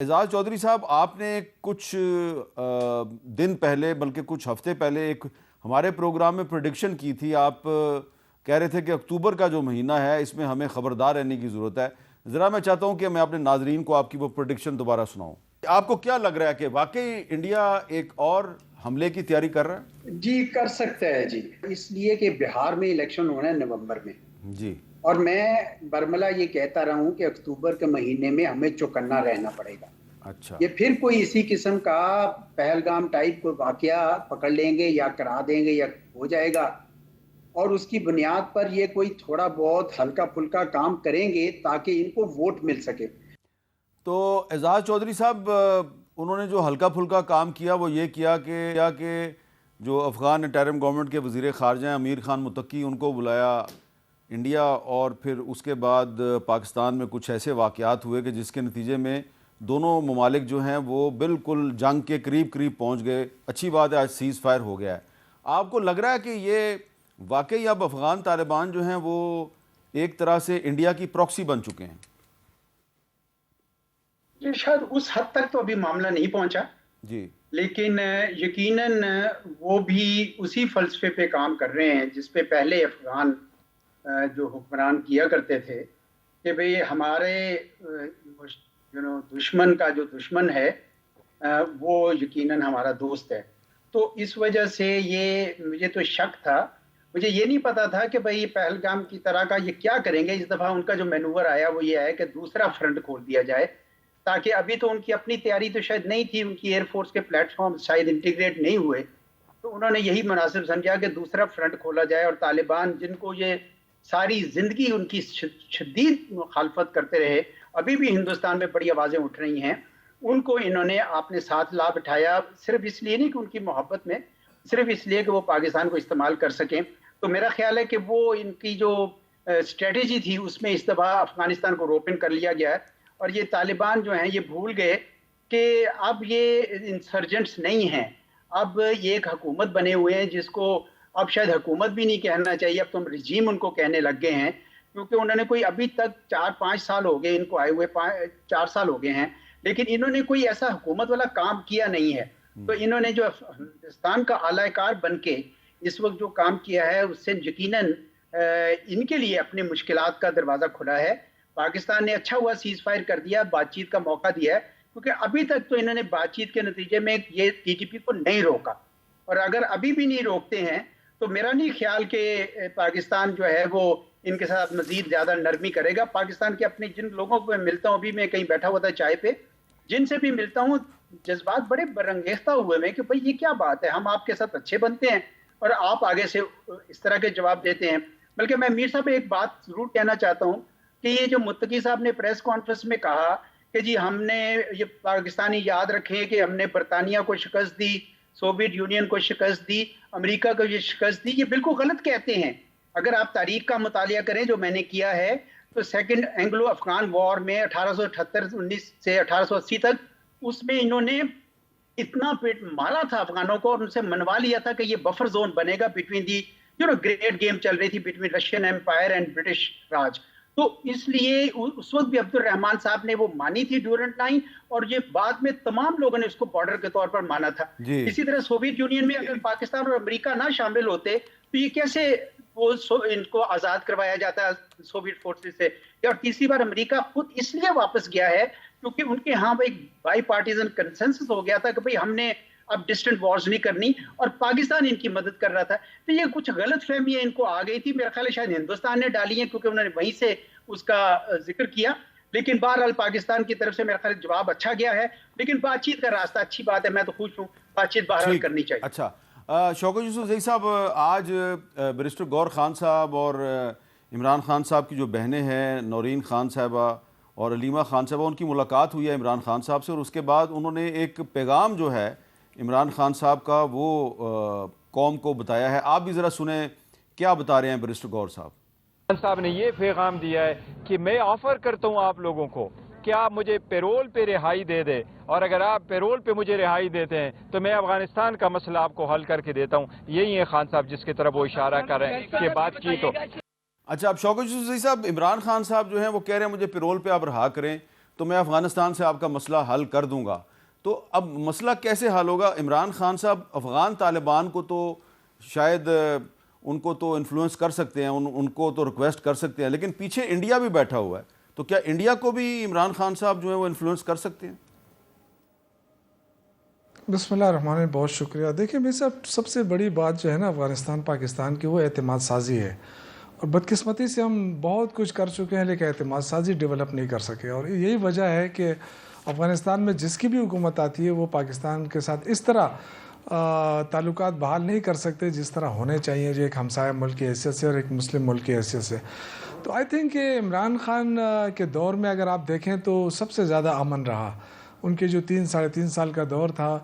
اعزاز چودھری صاحب، آپ نے کچھ دن پہلے بلکہ کچھ ہفتے پہلے ایک ہمارے پروگرام میں پریڈکشن کی تھی. آپ کہہ رہے تھے کہ اکتوبر کا جو مہینہ ہے اس میں ہمیں خبردار رہنے کی ضرورت ہے. ذرا میں چاہتا ہوں کہ میں اپنے ناظرین کو آپ کی وہ پریڈکشن دوبارہ سناؤں. آپ کو کیا لگ رہا ہے کہ واقعی انڈیا ایک اور حملے کی تیاری کر رہا ہے؟ جی کر سکتا ہے جی، اس لیے کہ بہار میں الیکشن ہونا ہے نومبر میں. جی. اور میں برملا یہ کہتا رہا ہوں کہ اکتوبر کے مہینے میں ہمیں چوکنا رہنا پڑے گا. اچھا. یہ پھر کوئی اسی قسم کا پہلگام ٹائپ کوئی واقعہ پکڑ لیں گے یا کرا دیں گے یا ہو جائے گا، اور اس کی بنیاد پر یہ کوئی تھوڑا بہت ہلکا پھلکا کام کریں گے تاکہ ان کو ووٹ مل سکے. تو اعزاز چودھری صاحب، انہوں نے جو ہلکا پھلکا کام کیا وہ یہ کیا کہ جو افغان انٹرم گورنمنٹ کے وزیر خارجہ ہیں امیر خان متقی، ان کو بلایا انڈیا، اور پھر اس کے بعد پاکستان میں کچھ ایسے واقعات ہوئے کہ جس کے نتیجے میں دونوں ممالک جو ہیں وہ بالکل جنگ کے قریب پہنچ گئے. اچھی بات ہے آج سیز فائر ہو گیا ہے. آپ کو لگ رہا ہے کہ یہ واقعی اب افغان طالبان جو ہیں وہ ایک طرح سے انڈیا کی پراکسی بن چکے ہیں؟ یہ شاید اس حد تک تو ابھی معاملہ نہیں پہنچا جی، لیکن یقیناً وہ بھی اسی فلسفے پہ کام کر رہے ہیں جس پہ پہلے افغان جو حکمران کیا کرتے تھے کہ بھئی ہمارے دشمن کا جو دشمن ہے وہ یقیناً ہمارا دوست ہے. تو اس وجہ سے یہ مجھے تو شک تھا. مجھے یہ نہیں پتا تھا کہ بھئی پہلگام کی طرح کا یہ کیا کریں گے. اس دفعہ ان کا جو مینور آیا وہ یہ ہے کہ دوسرا فرنٹ کھول دیا جائے، تاکہ ابھی تو ان کی اپنی تیاری تو شاید نہیں تھی، ان کی ایئر فورس کے پلیٹ فارم شاید انٹیگریٹ نہیں ہوئے، تو انہوں نے یہی مناسب سمجھا کہ دوسرا فرنٹ کھولا جائے اور طالبان جن کو یہ ساری زندگی ان کی شدید مخالفت کرتے رہے، ابھی بھی ہندوستان میں بڑی آوازیں اٹھ رہی ہیں، ان کو انہوں نے اپنے ساتھ لا بٹھایا، صرف اس لیے نہیں کہ ان کی محبت میں، صرف اس لیے کہ وہ پاکستان کو استعمال کر سکیں. تو میرا خیال ہے کہ وہ ان کی جو اسٹریٹجی تھی اس میں اس دفعہ افغانستان کو روپن کر لیا گیا ہے. اور یہ طالبان جو ہیں یہ بھول گئے کہ اب یہ انسرجنٹس نہیں ہیں، اب یہ ایک حکومت بنے ہوئے ہیں جس کو اب شاید حکومت بھی نہیں کہنا چاہیے، اب تم رجیم ان کو کہنے لگ گئے ہیں، کیونکہ انہوں نے کوئی ابھی تک 4-5 سال ہو گئے ان کو آئے ہوئے، 4 سال ہو گئے ہیں، لیکن انہوں نے کوئی ایسا حکومت والا کام کیا نہیں ہے. تو انہوں نے جو ہندوستان کا اعلی کار بن کے اس وقت جو کام کیا ہے اس سے یقیناً ان کے لیے اپنے مشکلات کا دروازہ کھلا ہے. پاکستان نے اچھا ہوا سیز فائر کر دیا، بات چیت کا موقع دیا ہے، کیونکہ ابھی تک تو انہوں نے بات چیت کے نتیجے میں یہ ٹی ٹی پی کو نہیں روکا، اور اگر ابھی بھی نہیں روکتے ہیں تو میرا نہیں خیال کہ پاکستان جو ہے وہ ان کے ساتھ مزید زیادہ نرمی کرے گا. پاکستان کے اپنے جن لوگوں کو میں ملتا ہوں، ابھی میں کہیں بیٹھا ہوا تھا چائے پہ، جن سے بھی ملتا ہوں جذبات بڑے برانگیختہ ہوئے میں کہ بھئی یہ کیا بات ہے، ہم آپ کے ساتھ اچھے بنتے ہیں اور آپ آگے سے اس طرح کے جواب دیتے ہیں. بلکہ میں میر صاحب ایک بات ضرور کہنا چاہتا ہوں کہ یہ جو متقی صاحب نے پریس کانفرنس میں کہا کہ جی ہم نے یہ پاکستانی یاد رکھیں کہ ہم نے برطانیہ کو شکست دی، سوویت یونین کو شکست دی، امریکہ کو یہ شکست دی، یہ بالکل غلط کہتے ہیں. اگر آپ تاریخ کا مطالعہ کریں جو میں نے کیا ہے تو سیکنڈ اینگلو افغان وار میں 1878 سے 1880 تک اس میں انہوں نے اتنا پیٹ مارا تھا افغانوں کو اور ان سے منوا لیا تھا کہ یہ بفر زون بنے گا بٹوین دی گریٹ گیم چل رہی تھی between Russian empire and British Raj. تو اس لیے اس وقت بھی عبد الرحمان صاحب نے وہ مانی تھی ڈیورنٹ لائن، اور یہ بعد میں تمام لوگوں نے اس کو بارڈر کے طور پر مانا تھا. جی. اسی طرح سوویت یونین میں اگر پاکستان اور امریکہ نہ شامل ہوتے تو یہ کیسے وہ ان کو آزاد کروایا جاتا ہے سوویت فورسز سے. اور تیسری بار امریکہ خود اس لیے واپس گیا ہے کیونکہ ان کے ہاں ایک بائی پارٹیزن کنسنسس ہو گیا تھا کہ بھئی ہم نے اب ڈسٹنٹ وارز نہیں کرنی، اور پاکستان ان کی مدد کر رہا تھا. تو یہ کچھ غلط فہمیاں ان کو آ گئی تھی، میرا خیال ہے شاید ہندوستان نے ڈالی ہیں کیونکہ انہوں نے وہیں سے اس کا ذکر کیا. لیکن بہرحال پاکستان کی طرف سے میرا خیال جواب اچھا گیا ہے، لیکن بات چیت کا راستہ اچھی بات ہے، میں تو خوش ہوں، بات چیت بہرحال کرنی چاہیے. اچھا شوکت یوسف زئی صاحب، آج بیرسٹر گور خان صاحب اور عمران خان صاحب کی جو بہنیں ہیں نورین خان صاحبہ اور علیمہ خان صاحبہ، ان کی ملاقات ہوئی ہے عمران خان صاحب سے، اور اس کے بعد انہوں نے ایک پیغام جو ہے عمران خان صاحب کا وہ قوم کو بتایا ہے. آپ بھی ذرا سنیں کیا بتا رہے ہیں بیرسٹر گور صاحب. خان صاحب نے یہ پیغام دیا ہے کہ میں آفر کرتا ہوں آپ لوگوں کو کہ آپ مجھے پیرول پہ رہائی دے دیں، اور اگر آپ پیرول پہ مجھے رہائی دیتے ہیں تو میں افغانستان کا مسئلہ آپ کو حل کر کے دیتا ہوں. یہی ہے خان صاحب جس کی طرف وہ اشارہ کر رہے ہیں کہ بات چیت ہو. اچھا، اب شوکت یوسف زئی صاحب، عمران خان صاحب جو ہیں وہ کہہ رہے ہیں مجھے پیرول پہ آپ رہا کریں، تو میں افغانستان سے آپ کا مسئلہ حل کر دوں گا. تو اب مسئلہ کیسے حل ہوگا؟ عمران خان صاحب افغان طالبان کو تو شاید ان کو تو انفلوئنس کر سکتے ہیں, ان کو تو ریکویسٹ کر سکتے ہیں, لیکن پیچھے انڈیا بھی بیٹھا ہوا ہے, تو کیا انڈیا کو بھی عمران خان صاحب جو ہے وہ انفلوئنس کر سکتے ہیں؟ بسم اللہ الرحمن الرحیم. بہت شکریہ. دیکھیں میرے صاحب, سب سے بڑی بات جو ہے نا افغانستان پاکستان کی, وہ اعتماد سازی ہے. اور بدقسمتی سے ہم بہت کچھ کر چکے ہیں لیکن اعتماد سازی ڈیولپ نہیں کر سکے, اور یہی وجہ ہے کہ افغانستان میں جس کی بھی حکومت آتی ہے وہ پاکستان کے ساتھ اس طرح تعلقات بحال نہیں کر سکتے جس طرح ہونے چاہیے, جو ایک ہمسایہ ملک کی حیثیت سے اور ایک مسلم ملک کی حیثیت سے. تو آئی تھنک کہ عمران خان کے دور میں اگر آپ دیکھیں تو سب سے زیادہ امن رہا. ان کے جو 3-3.5 سال کا دور تھا,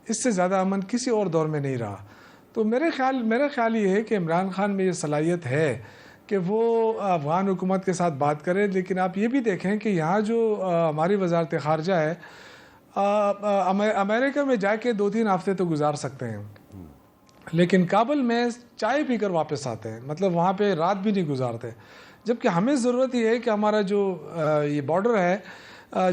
اس سے زیادہ امن کسی اور دور میں نہیں رہا. تو میرا خیال یہ ہے کہ عمران خان میں یہ صلاحیت ہے کہ وہ افغان حکومت کے ساتھ بات کرے. لیکن آپ یہ بھی دیکھیں کہ یہاں جو ہماری وزارت خارجہ ہے, امریکہ میں جا کے 2-3 ہفتے تو گزار سکتے ہیں, لیکن کابل میں چائے پی کر واپس آتے ہیں, مطلب وہاں پہ رات بھی نہیں گزارتے. جبکہ ہمیں ضرورت یہ ہے کہ ہمارا جو یہ بارڈر ہے,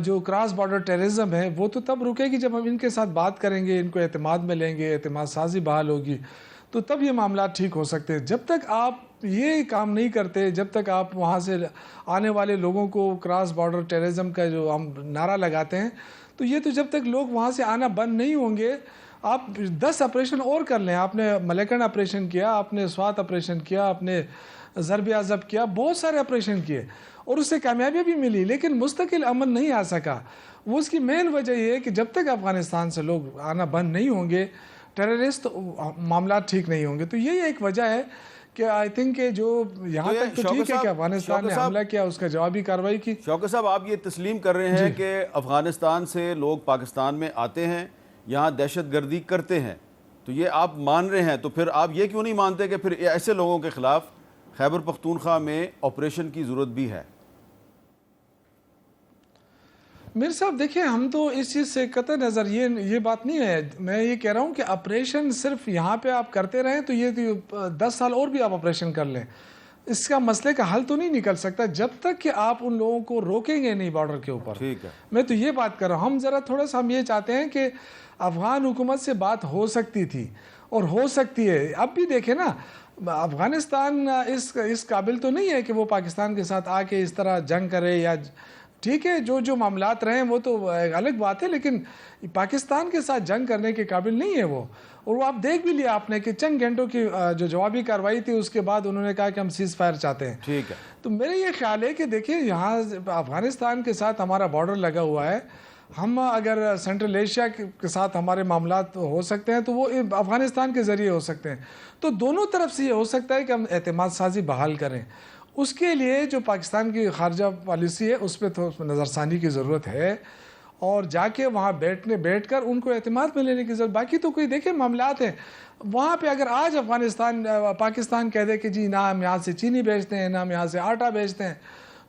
جو کراس بارڈر ٹیررزم ہے, وہ تو تب رکے گی جب ہم ان کے ساتھ بات کریں گے, ان کو اعتماد میں لیں گے, اعتماد سازی بحال ہوگی, تو تب یہ معاملات ٹھیک ہو سکتے ہیں. جب تک آپ یہ کام نہیں کرتے, جب تک آپ وہاں سے آنے والے لوگوں کو کراس بارڈر ٹیررزم کا جو ہم نعرہ لگاتے ہیں, تو یہ تو جب تک لوگ وہاں سے آنا بند نہیں ہوں گے, آپ 10 آپریشن اور کر لیں. آپ نے ملیکن آپریشن کیا, آپ نے سوات آپریشن کیا, آپ نے ضرب عضب کیا, بہت سارے آپریشن کیے اور اس سے کامیابی بھی ملی, لیکن مستقل امن نہیں آ سکا. وہ اس کی مین وجہ یہ ہے کہ جب تک افغانستان سے لوگ آنا بند نہیں ہوں گے, ٹیررسٹ, معاملات ٹھیک نہیں ہوں گے. تو یہی ایک وجہ ہے کہ آئی تھنک کہ جو یہاں تک تو ٹھیک ہے کہ افغانستان نے حملہ کیا, اس کا جوابی کارروائی کی. شوکت صاحب, آپ یہ تسلیم کر رہے ہیں کہ افغانستان سے لوگ پاکستان میں آتے ہیں, یہاں دہشت گردی کرتے ہیں, تو یہ آپ مان رہے ہیں, تو پھر آپ یہ کیوں نہیں مانتے کہ پھر ایسے لوگوں کے خلاف خیبر پختونخوا میں آپریشن کی ضرورت بھی ہے؟ میرے صاحب دیکھیں, ہم تو اس چیز سے قطع نظر یہ بات نہیں ہے. میں یہ کہہ رہا ہوں کہ آپریشن صرف یہاں پہ آپ کرتے رہیں تو یہ 10 سال اور بھی آپ آپریشن کر لیں, اس کا مسئلے کا حل تو نہیں نکل سکتا جب تک کہ آپ ان لوگوں کو روکیں گے نہیں بارڈر کے اوپر. ٹھیک ہے, میں تو یہ بات کر رہا ہوں. ہم ذرا تھوڑا سا ہم یہ چاہتے ہیں کہ افغان حکومت سے بات ہو سکتی تھی اور ہو سکتی ہے. اب بھی دیکھیں نا, افغانستان اس قابل تو نہیں ہے کہ وہ پاکستان کے ساتھ آ کے اس طرح جنگ کرے, یا ٹھیک ہے جو معاملات رہے ہیں وہ تو الگ بات ہے, لیکن پاکستان کے ساتھ جنگ کرنے کے قابل نہیں ہے وہ. اور وہ آپ دیکھ بھی لیا آپ نے کہ چند گھنٹوں کی جو جوابی کارروائی تھی, اس کے بعد انہوں نے کہا کہ ہم سیز فائر چاہتے ہیں. ٹھیک ہے. تو میرا یہ خیال ہے کہ دیکھیں, یہاں افغانستان کے ساتھ ہمارا بارڈر لگا ہوا ہے, ہم اگر سینٹرل ایشیا کے ساتھ ہمارے معاملات ہو سکتے ہیں تو وہ افغانستان کے ذریعے ہو سکتے ہیں. تو دونوں طرف سے یہ ہو سکتا ہے کہ ہم اعتماد سازی بحال کریں. اس کے لیے جو پاکستان کی خارجہ پالیسی ہے اس پہ تو نظر ثانی کی ضرورت ہے, اور جا کے وہاں بیٹھ کر ان کو اعتماد میں لینے کی ضرورت. باقی تو کوئی دیکھیں معاملات ہیں وہاں پہ. اگر آج پاکستان کہہ دے کہ جی نہ ہم یہاں سے چینی بیچتے ہیں, نہ ہم یہاں سے آٹا بیچتے ہیں,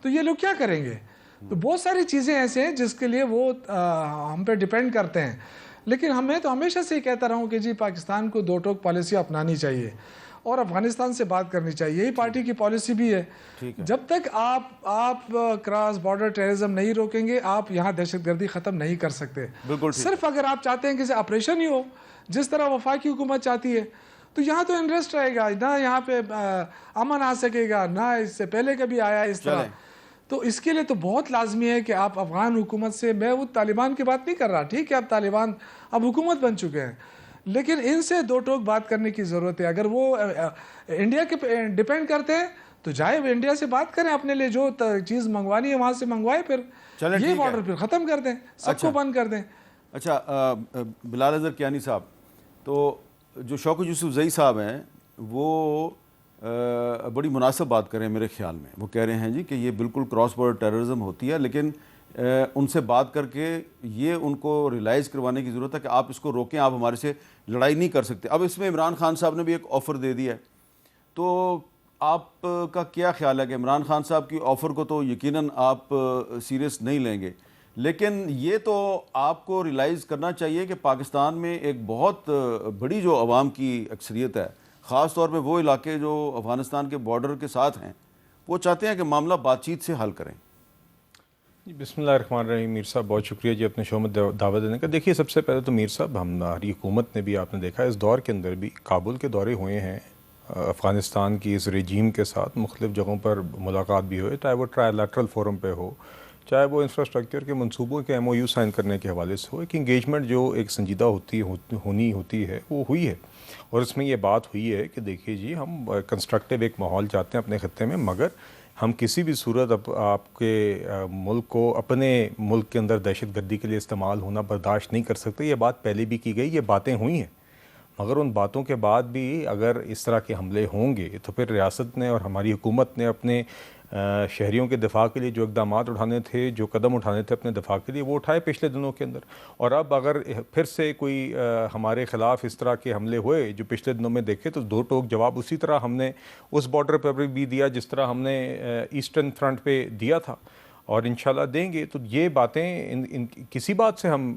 تو یہ لوگ کیا کریں گے؟ تو بہت ساری چیزیں ایسے ہیں جس کے لیے وہ ہم پہ ڈیپینڈ کرتے ہیں. لیکن ہمیں تو ہمیشہ سے کہتا رہا ہوں کہ جی پاکستان کو 2 ٹوک پالیسی اپنانی چاہیے اور افغانستان سے بات کرنی چاہیے. یہی پارٹی کی پالیسی بھی ہے. جب تک آپ کراس بارڈر ٹیررزم نہیں روکیں گے, آپ یہاں دہشت گردی ختم نہیں کر سکتے. صرف اگر آپ چاہتے ہیں کہ آپریشن ہی ہو جس طرح وفاقی حکومت چاہتی ہے, تو یہاں تو انٹرسٹ رہے گا, نہ یہاں پہ امن آ سکے گا, نہ اس سے پہلے کبھی آیا اس طرح. تو اس کے لیے تو بہت لازمی ہے کہ آپ افغان حکومت سے, میں وہ طالبان کی بات نہیں کر رہا, ٹھیک ہے اب طالبان اب حکومت بن چکے ہیں, لیکن ان سے 2 ٹوک بات کرنے کی ضرورت ہے. اگر وہ انڈیا کے ڈیپینڈ کرتے ہیں تو جائے وہ انڈیا سے بات کریں, اپنے لیے جو چیز منگوانی ہے وہاں سے منگوائے, پھر یہ بارڈر پھر ختم کر دیں, سب کو بند کر دیں. اچھا بلال اظہر کیانی صاحب, تو جو شوکت یوسف زئی صاحب ہیں وہ بڑی مناسب بات کریں میرے خیال میں. وہ کہہ رہے ہیں جی کہ یہ بالکل کراس بارڈر ٹیررزم ہوتی ہے, لیکن ان سے بات کر کے یہ ان کو ریلائز کروانے کی ضرورت ہے کہ آپ اس کو روکیں, آپ ہمارے سے لڑائی نہیں کر سکتے. اب اس میں عمران خان صاحب نے بھی ایک آفر دے دیا ہے, تو آپ کا کیا خیال ہے کہ عمران خان صاحب کی آفر کو تو یقیناً آپ سیریس نہیں لیں گے, لیکن یہ تو آپ کو ریلائز کرنا چاہیے کہ پاکستان میں ایک بہت بڑی جو عوام کی اکثریت ہے, خاص طور پہ وہ علاقے جو افغانستان کے بارڈر کے ساتھ ہیں, وہ چاہتے ہیں کہ معاملہ بات چیت سے حل کریں. جی بسم اللہ الرحمن الرحیم. میر صاحب بہت شکریہ جی اپنے شو میں دعوت دینے کا. دیکھیے سب سے پہلے تو میر صاحب ہماری حکومت نے بھی آپ نے دیکھا اس دور کے اندر بھی کابل کے دورے ہوئے ہیں, افغانستان کی اس رجیم کے ساتھ مختلف جگہوں پر ملاقات بھی ہوئے, چاہے وہ ٹرائی لیٹرل فورم پہ ہو, چاہے وہ انفراسٹرکچر کے منصوبوں کے ایم او یو سائن کرنے کے حوالے سے ہو. ایک انگیجمنٹ جو ایک سنجیدہ ہونی ہوتی ہے وہ ہوئی ہے, اور اس میں یہ بات ہوئی ہے کہ دیکھیے جی ہم کنسٹرکٹیو ایک ماحول چاہتے ہیں اپنے خطے میں, مگر ہم کسی بھی صورت آپ کے ملک کو اپنے ملک کے اندر دہشت گردی کے لیے استعمال ہونا برداشت نہیں کر سکتے. یہ بات پہلے بھی کی گئی, یہ باتیں ہوئی ہیں, مگر ان باتوں کے بعد بھی اگر اس طرح کے حملے ہوں گے تو پھر ریاست نے اور ہماری حکومت نے اپنے شہریوں کے دفاع کے لیے جو اقدامات اٹھانے تھے, جو قدم اٹھانے تھے اپنے دفاع کے لیے, وہ اٹھائے پچھلے دنوں کے اندر. اور اب اگر پھر سے کوئی ہمارے خلاف اس طرح کے حملے ہوئے جو پچھلے دنوں میں دیکھے, تو دو ٹوک جواب اسی طرح ہم نے اس بارڈر پر بھی دیا جس طرح ہم نے ایسٹرن فرنٹ پہ دیا تھا, اور انشاءاللہ دیں گے. تو یہ باتیں کسی بات سے ہم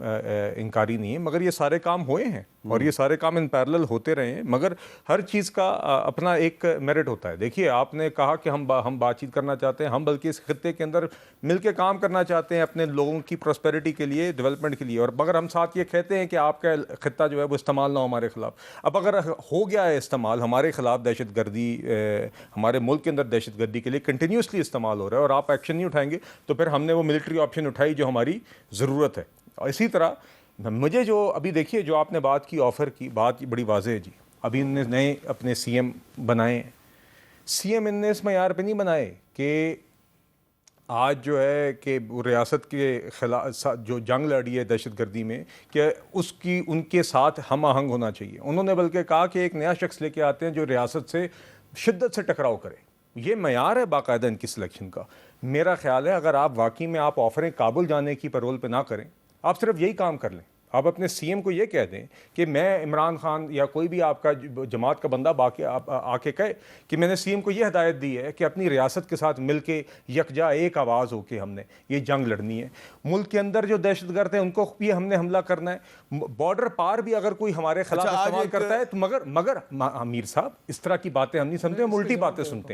انکاری نہیں ہیں, مگر یہ سارے کام ہوئے ہیں اور یہ سارے کام ان پیرلل ہوتے رہے ہیں, مگر ہر چیز کا اپنا ایک میرٹ ہوتا ہے. دیکھیے آپ نے کہا کہ ہم بات چیت کرنا چاہتے ہیں, ہم بلکہ اس خطے کے اندر مل کے کام کرنا چاہتے ہیں اپنے لوگوں کی پراسپیرٹی کے لیے, ڈیولپمنٹ کے لیے, اور مگر ہم ساتھ یہ کہتے ہیں کہ آپ کا خطہ جو ہے وہ استعمال نہ ہو ہمارے خلاف. اب اگر ہو گیا ہے استعمال ہمارے خلاف دہشت گردی, ہمارے ملک کے اندر دہشت گردی کے لیے کنٹینیوسلی استعمال ہو رہا ہے, اور آپ ایکشن نہیں اٹھائیں گے, تو پھر ہم نے وہ ملٹری آپشن اٹھائی جو ہماری ضرورت ہے. اور اسی طرح مجھے جو ابھی دیکھیے جو آپ نے بات کی آفر کی, بات بڑی واضح ہے جی. ابھی ان نے نئے اپنے سی ایم بنائے ہیں, سی ایم ان نے اس معیار پہ نہیں بنائے کہ آج جو ہے کہ ریاست کے خلاف جو جنگ لڑی ہے دہشت گردی میں کہ اس کی ان کے ساتھ ہم آہنگ ہونا چاہیے. انہوں نے بلکہ کہا کہ ایک نیا شخص لے کے آتے ہیں جو ریاست سے شدت سے ٹکراؤ کرے. یہ معیار ہے باقاعدہ ان کی سلیکشن کا. میرا خیال ہے اگر آپ واقعی میں آپ آفریں کابل جانے کی پیرول پہ نہ کریں, آپ صرف یہی کام کر لیں, آپ اپنے سی ایم کو یہ کہہ دیں کہ میں عمران خان یا کوئی بھی آپ کا جماعت کا بندہ آ کے کہے کہ میں نے سی ایم کو یہ ہدایت دی ہے کہ اپنی ریاست کے ساتھ مل کے یکجا ایک آواز ہو کے ہم نے یہ جنگ لڑنی ہے. ملک کے اندر جو دہشت گرد ہیں ان کو بھی ہم نے حملہ کرنا ہے, بارڈر پار بھی اگر کوئی ہمارے خلاف استعمال کرتا ہے تو مگر امیر صاحب اس طرح کی باتیں ہم نہیں سنتے, ہم الٹی باتیں سنتے ہیں.